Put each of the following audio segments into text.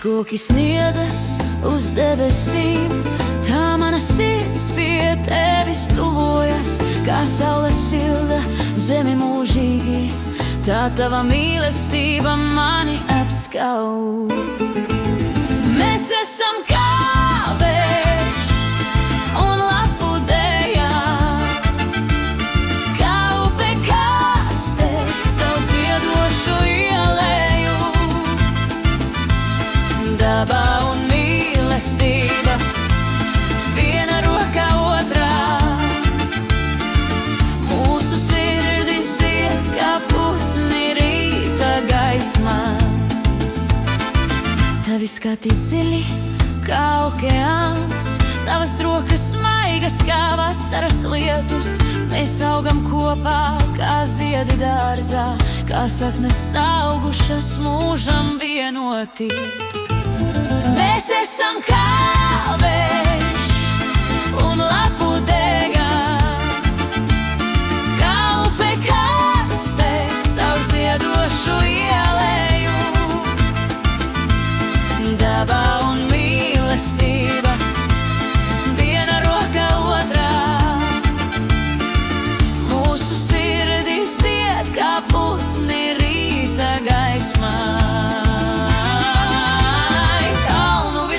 Koki sniedzas uz debesīm, tā mana sirds pie tevis tuvojas, kā saule silda zemi mūžīgi, tā tava mīlestība mani apskauj. Mēs esam kā vējš un lapu dejā, kā upe kaste caur dziedošu ieleju. Daba un mīlestība, viena roka otrā, mūsu sirdis dzied kā putni rīta gaismā. Tavi skati dziļi kā okeāns, tavas rokas smaigas kā vasaras lietus. Mēs augam kopā kā ziedi dārzā, kā saknes augušas mūžam vienoti. Mēs esam kā vējš un lapu dejā, kā upe kaste caur ziedošu ieleju. Daba un mīlestība, viena roka otrā, mūsu sirdis dzied kā putni rīta gaismā.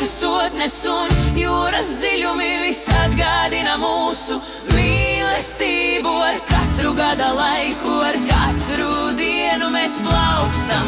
Sotnes un jūras dziļumi viss atgādina mūsu mīlestību. Ar katru gada laiku, ar katru dienu mēs plaukstam